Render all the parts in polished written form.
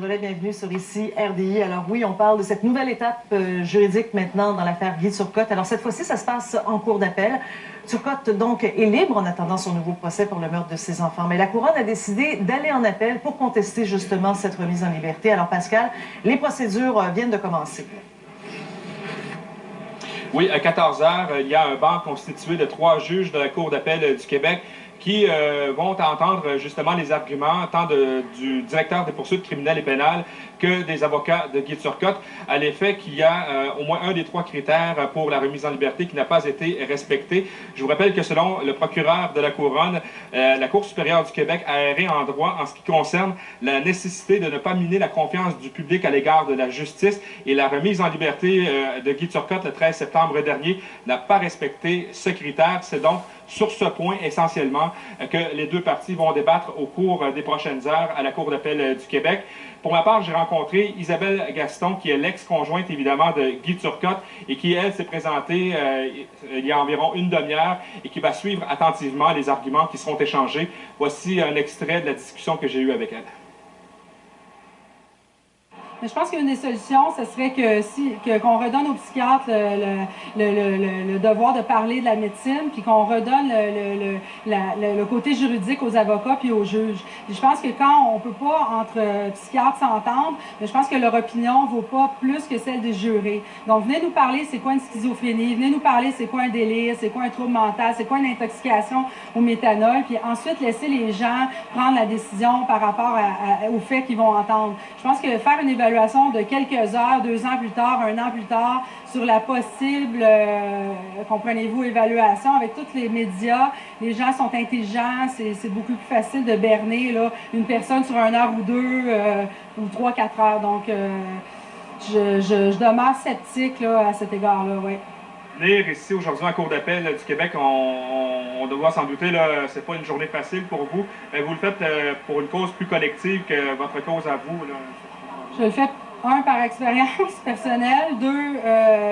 Drolet, bienvenue sur Ici RDI. Alors oui, on parle de cette nouvelle étape juridique maintenant dans l'affaire Guy Turcotte. Alors cette fois-ci, ça se passe en cour d'appel. Turcotte, donc, est libre en attendant son nouveau procès pour le meurtre de ses enfants. Mais la couronne a décidé d'aller en appel pour contester justement cette remise en liberté. Alors Pascal, les procédures viennent de commencer. Oui, à 14 h, il y a un banc constitué de 3 juges de la Cour d'appel du Québec qui vont entendre justement les arguments tant du directeur des poursuites criminelles et pénales que des avocats de Guy Turcotte à l'effet qu'il y a au moins un des 3 critères pour la remise en liberté qui n'a pas été respecté. Je vous rappelle que selon le procureur de la Couronne, la Cour supérieure du Québec a erré en droit en ce qui concerne la nécessité de ne pas miner la confiance du public à l'égard de la justice, et la remise en liberté de Guy Turcotte le 13 septembre dernier n'a pas respecté ce critère. C'est donc sur ce point essentiellement que les deux parties vont débattre au cours des prochaines heures à la Cour d'appel du Québec. Pour ma part, j'ai rencontré Isabelle Gaston, qui est l'ex-conjointe évidemment de Guy Turcotte et qui, elle, s'est présentée il y a environ une demi-heure et qui va suivre attentivement les arguments qui seront échangés. Voici un extrait de la discussion que j'ai eue avec elle. Mais je pense qu'une des solutions, ce serait qu'on redonne aux psychiatres le devoir de parler de la médecine, puis qu'on redonne le côté juridique aux avocats puis aux juges. Puis je pense que quand on peut pas, entre psychiatres, s'entendre, mais je pense que leur opinion vaut pas plus que celle des jurés. Donc, venez nous parler c'est quoi une schizophrénie, venez nous parler c'est quoi un délire, c'est quoi un trouble mental, c'est quoi une intoxication au méthanol, puis ensuite laisser les gens prendre la décision par rapport aux faits qu'ils vont entendre. Je pense que faire une évaluation de quelques heures, 2 ans plus tard, 1 an plus tard, sur la possible, comprenez-vous, évaluation avec tous les médias. Les gens sont intelligents, c'est beaucoup plus facile de berner là, une personne sur 1 heure ou 2 ou 3-4 heures. Donc, je demeure sceptique là, à cet égard-là, oui. Venir ici aujourd'hui en Cour d'appel du Québec, on doit s'en douter, c'est pas une journée facile pour vous. Mais vous le faites pour une cause plus collective que votre cause à vous. Là. Je le fais, 1, par expérience personnelle, 2,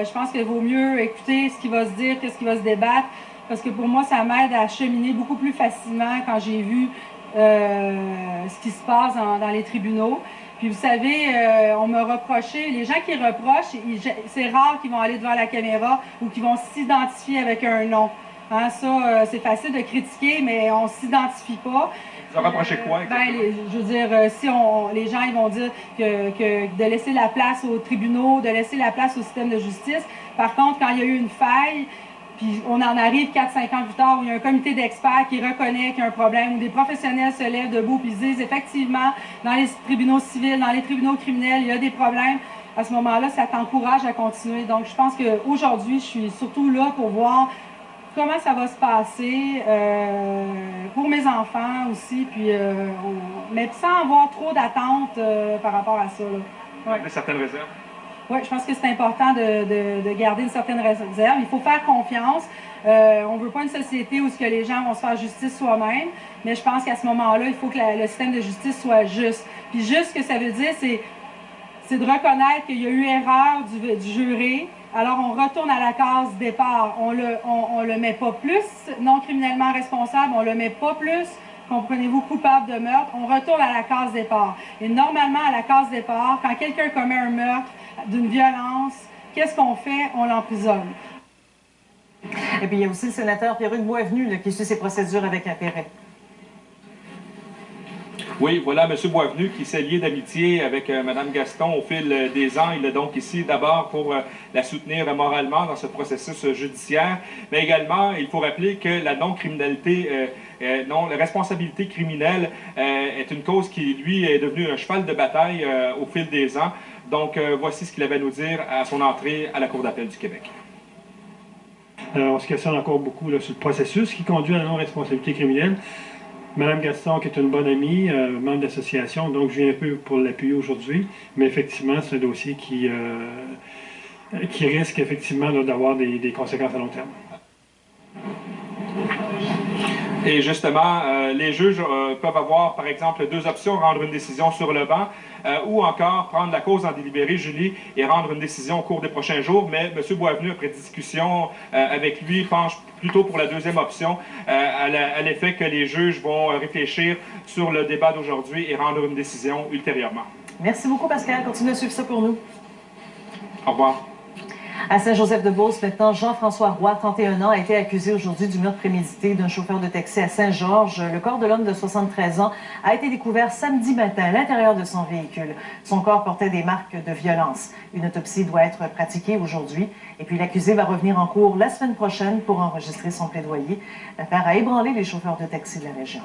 je pense qu'il vaut mieux écouter ce qui va se dire que ce qui va se débattre, parce que pour moi, ça m'aide à cheminer beaucoup plus facilement quand j'ai vu ce qui se passe dans les tribunaux. Puis vous savez, on m'a reproché, les gens qui reprochent, c'est rare qu'ils vont aller devant la caméra ou qu'ils vont s'identifier avec un nom. Hein, ça, c'est facile de critiquer, mais on ne s'identifie pas. Vous avez reproché quoi? Je veux dire, si les gens ils vont dire que de laisser la place aux tribunaux, de laisser la place au système de justice. Par contre, quand il y a eu une faille, puis on en arrive 4-5 ans plus tard, où il y a un comité d'experts qui reconnaît qu'il y a un problème, où des professionnels se lèvent debout et disent effectivement, dans les tribunaux civils, dans les tribunaux criminels, il y a des problèmes. À ce moment-là, ça t'encourage à continuer. Donc, je pense qu'aujourd'hui, je suis surtout là pour voir comment ça va se passer pour mes enfants aussi, puis, mais sans avoir trop d'attentes par rapport à ça. Ouais. Certaines réserves. Oui, je pense que c'est important de garder une certaine réserve. Il faut faire confiance. On ne veut pas une société où les gens vont se faire justice soi-même, mais je pense qu'à ce moment-là, il faut que le système de justice soit juste. Puis juste, ce que ça veut dire, c'est de reconnaître qu'il y a eu erreur du juré. Alors, on retourne à la case départ. On le met pas plus non criminellement responsable, on le met pas plus, comprenez-vous, coupable de meurtre. On retourne à la case départ. Et normalement, à la case départ, quand quelqu'un commet un meurtre d'une violence, qu'est-ce qu'on fait? On l'emprisonne. Et puis, il y a aussi le sénateur Pierre-Hugues Boisvenu qui suit ses procédures avec intérêt. Oui, voilà M. Boisvenu qui s'est lié d'amitié avec Mme Gaston au fil des ans. Il est donc ici d'abord pour la soutenir moralement dans ce processus judiciaire, mais également, il faut rappeler que la non-criminalité, la responsabilité criminelle est une cause qui, lui, est devenue un cheval de bataille au fil des ans. Donc, voici ce qu'il avait à nous dire à son entrée à la Cour d'appel du Québec. On se questionne encore beaucoup là, sur le processus qui conduit à la non-responsabilité criminelle. Mme Gaston, qui est une bonne amie, membre d'association, donc je viens un peu pour l'appuyer aujourd'hui, mais effectivement, c'est un dossier qui risque effectivement d'avoir des conséquences à long terme. Et justement, les juges peuvent avoir, par exemple, 2 options: rendre une décision sur le banc ou encore prendre la cause en délibéré, Julie, et rendre une décision au cours des prochains jours. Mais M. Boisvenu, après discussion avec lui, penche plutôt pour la 2e option, à l'effet que les juges vont réfléchir sur le débat d'aujourd'hui et rendre une décision ultérieurement. Merci beaucoup, Pascal. Continue de suivre ça pour nous. Au revoir. À Saint-Joseph-de-Beauce, maintenant, Jean-François Roy, 31 ans, a été accusé aujourd'hui du meurtre prémédité d'un chauffeur de taxi à Saint-Georges. Le corps de l'homme de 73 ans a été découvert samedi matin à l'intérieur de son véhicule. Son corps portait des marques de violence. Une autopsie doit être pratiquée aujourd'hui. Et puis l'accusé va revenir en cours la semaine prochaine pour enregistrer son plaidoyer. L'affaire a ébranlé les chauffeurs de taxi de la région.